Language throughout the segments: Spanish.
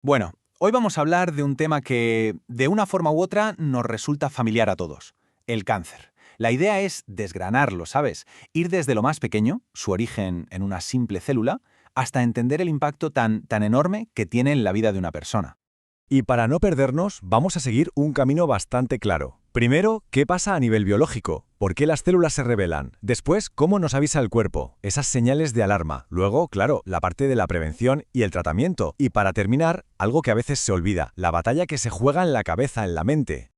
Bueno, hoy vamos a hablar de un tema que, de una forma u otra, nos resulta familiar a todos: el cáncer. La idea es desgranarlo, ¿sabes? Ir desde lo más pequeño, su origen en una simple célula, hasta entender el impacto tan enorme que tiene en la vida de una persona. Y para no perdernos, vamos a seguir un camino bastante claro. Primero, ¿qué pasa a nivel biológico? ¿Por qué las células se rebelan? Después, ¿cómo nos avisa el cuerpo? Esas señales de alarma. Luego, claro, la parte de la prevención y el tratamiento. Y para terminar, algo que a veces se olvida, la batalla que se juega en la cabeza, en la mente.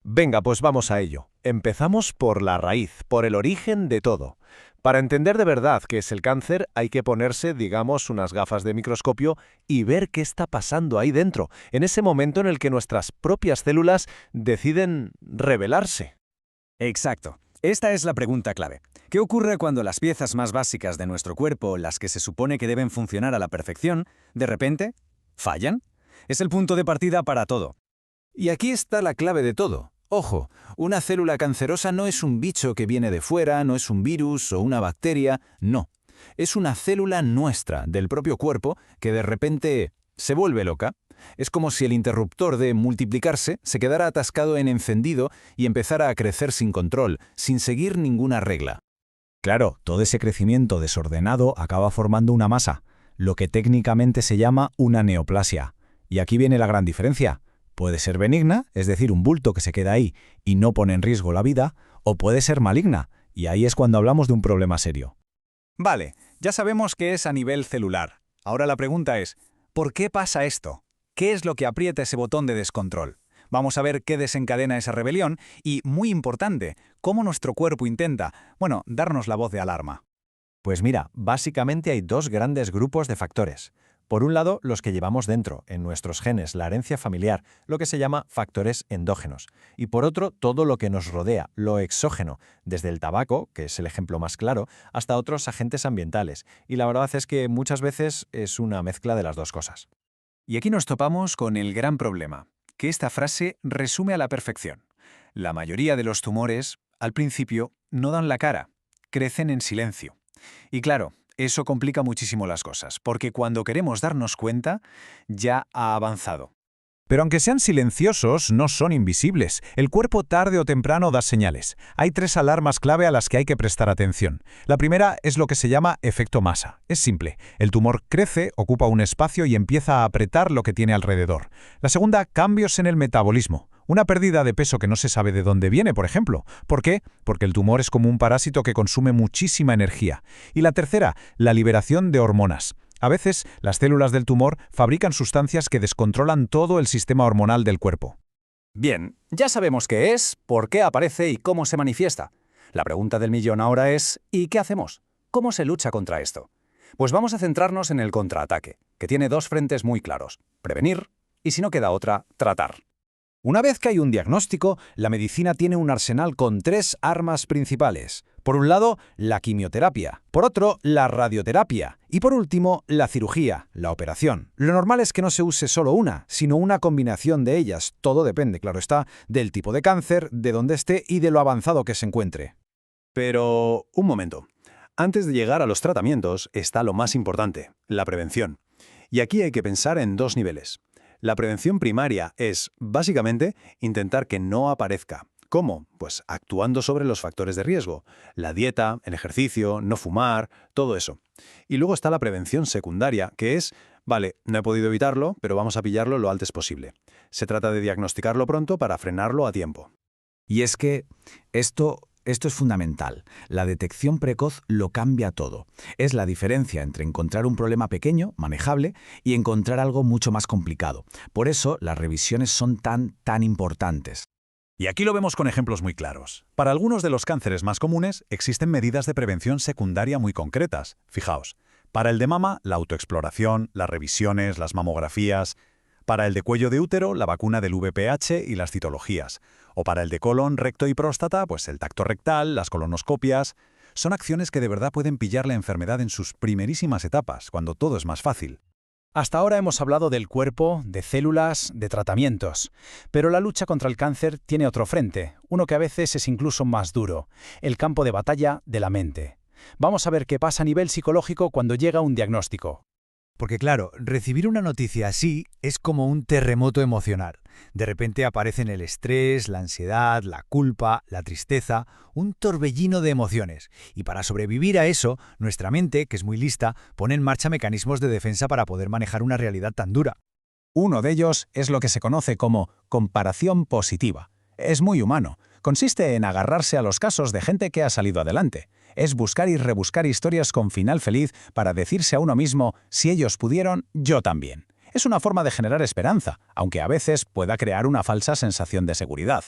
Venga, pues vamos a ello. Empezamos por la raíz, por el origen de todo. Para entender de verdad qué es el cáncer, hay que ponerse, digamos, unas gafas de microscopio y ver qué está pasando ahí dentro, en ese momento en el que nuestras propias células deciden rebelarse. Exacto. Esta es la pregunta clave. ¿Qué ocurre cuando las piezas más básicas de nuestro cuerpo, las que se supone que deben funcionar a la perfección, de repente fallan? Es el punto de partida para todo. Y aquí está la clave de todo. Ojo, una célula cancerosa no es un bicho que viene de fuera, no es un virus o una bacteria, no. Es una célula nuestra, del propio cuerpo, que de repente se vuelve loca. Es como si el interruptor de multiplicarse se quedara atascado en encendido y empezara a crecer sin control, sin seguir ninguna regla. Claro, todo ese crecimiento desordenado acaba formando una masa, lo que técnicamente se llama una neoplasia. Y aquí viene la gran diferencia. Puede ser benigna, es decir, un bulto que se queda ahí y no pone en riesgo la vida, o puede ser maligna, y ahí es cuando hablamos de un problema serio. Vale, ya sabemos que es a nivel celular. Ahora la pregunta es, ¿por qué pasa esto? ¿Qué es lo que aprieta ese botón de descontrol? Vamos a ver qué desencadena esa rebelión y, muy importante, cómo nuestro cuerpo intenta, darnos la voz de alarma. Pues mira, básicamente hay dos grandes grupos de factores. Por un lado, los que llevamos dentro, en nuestros genes, la herencia familiar, lo que se llama factores endógenos. Y por otro, todo lo que nos rodea, lo exógeno, desde el tabaco, que es el ejemplo más claro, hasta otros agentes ambientales. Y la verdad es que muchas veces es una mezcla de las dos cosas. Y aquí nos topamos con el gran problema, que esta frase resume a la perfección. La mayoría de los tumores, al principio, no dan la cara, crecen en silencio. Y claro, eso complica muchísimo las cosas, porque cuando queremos darnos cuenta, ya ha avanzado. Pero aunque sean silenciosos, no son invisibles. El cuerpo tarde o temprano da señales. Hay tres alarmas clave a las que hay que prestar atención. La primera es lo que se llama efecto masa. Es simple. El tumor crece, ocupa un espacio y empieza a apretar lo que tiene alrededor. La segunda, cambios en el metabolismo. Una pérdida de peso que no se sabe de dónde viene, por ejemplo. ¿Por qué? Porque el tumor es como un parásito que consume muchísima energía. Y la tercera, la liberación de hormonas. A veces, las células del tumor fabrican sustancias que descontrolan todo el sistema hormonal del cuerpo. Bien, ya sabemos qué es, por qué aparece y cómo se manifiesta. La pregunta del millón ahora es, ¿y qué hacemos? ¿Cómo se lucha contra esto? Pues vamos a centrarnos en el contraataque, que tiene dos frentes muy claros: prevenir y, si no queda otra, tratar. Una vez que hay un diagnóstico, la medicina tiene un arsenal con tres armas principales. Por un lado, la quimioterapia, por otro, la radioterapia y por último, la cirugía, la operación. Lo normal es que no se use solo una, sino una combinación de ellas. Todo depende, claro está, del tipo de cáncer, de dónde esté y de lo avanzado que se encuentre. Pero, un momento. Antes de llegar a los tratamientos está lo más importante: la prevención. Y aquí hay que pensar en dos niveles. La prevención primaria es, básicamente, intentar que no aparezca. ¿Cómo? Pues actuando sobre los factores de riesgo: la dieta, el ejercicio, no fumar, todo eso. Y luego está la prevención secundaria, que es, vale, no he podido evitarlo, pero vamos a pillarlo lo antes posible. Se trata de diagnosticarlo pronto para frenarlo a tiempo. Y es que esto es fundamental. La detección precoz lo cambia todo. Es la diferencia entre encontrar un problema pequeño, manejable, y encontrar algo mucho más complicado. Por eso, las revisiones son tan importantes. Y aquí lo vemos con ejemplos muy claros. Para algunos de los cánceres más comunes, existen medidas de prevención secundaria muy concretas. Fijaos, para el de mama, la autoexploración, las revisiones, las mamografías. Para el de cuello de útero, la vacuna del VPH y las citologías. O para el de colon, recto y próstata, pues el tacto rectal, las colonoscopias. Son acciones que de verdad pueden pillar la enfermedad en sus primerísimas etapas, cuando todo es más fácil. Hasta ahora hemos hablado del cuerpo, de células, de tratamientos. Pero la lucha contra el cáncer tiene otro frente, uno que a veces es incluso más duro: el campo de batalla de la mente. Vamos a ver qué pasa a nivel psicológico cuando llega un diagnóstico. Porque claro, recibir una noticia así es como un terremoto emocional. De repente aparecen el estrés, la ansiedad, la culpa, la tristeza, un torbellino de emociones. Y para sobrevivir a eso, nuestra mente, que es muy lista, pone en marcha mecanismos de defensa para poder manejar una realidad tan dura. Uno de ellos es lo que se conoce como comparación positiva. Es muy humano. Consiste en agarrarse a los casos de gente que ha salido adelante. Es buscar y rebuscar historias con final feliz para decirse a uno mismo, si ellos pudieron, yo también. Es una forma de generar esperanza, aunque a veces pueda crear una falsa sensación de seguridad.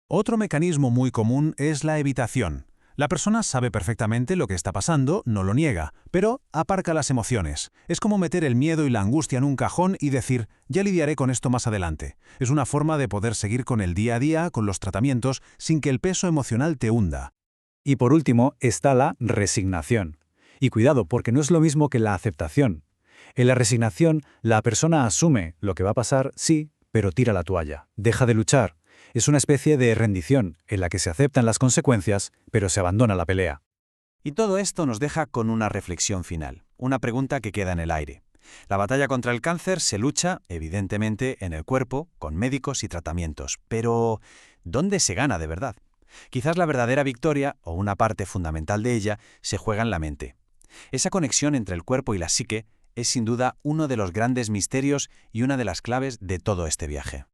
Otro mecanismo muy común es la evitación. La persona sabe perfectamente lo que está pasando, no lo niega, pero aparca las emociones. Es como meter el miedo y la angustia en un cajón y decir, ya lidiaré con esto más adelante. Es una forma de poder seguir con el día a día, con los tratamientos, sin que el peso emocional te hunda. Y por último está la resignación. Y cuidado, porque no es lo mismo que la aceptación. En la resignación, la persona asume lo que va a pasar, sí, pero tira la toalla, deja de luchar. Es una especie de rendición en la que se aceptan las consecuencias, pero se abandona la pelea. Y todo esto nos deja con una reflexión final, una pregunta que queda en el aire. La batalla contra el cáncer se lucha, evidentemente, en el cuerpo, con médicos y tratamientos. Pero, ¿dónde se gana de verdad? Quizás la verdadera victoria, o una parte fundamental de ella, se juega en la mente. Esa conexión entre el cuerpo y la psique es sin duda uno de los grandes misterios y una de las claves de todo este viaje.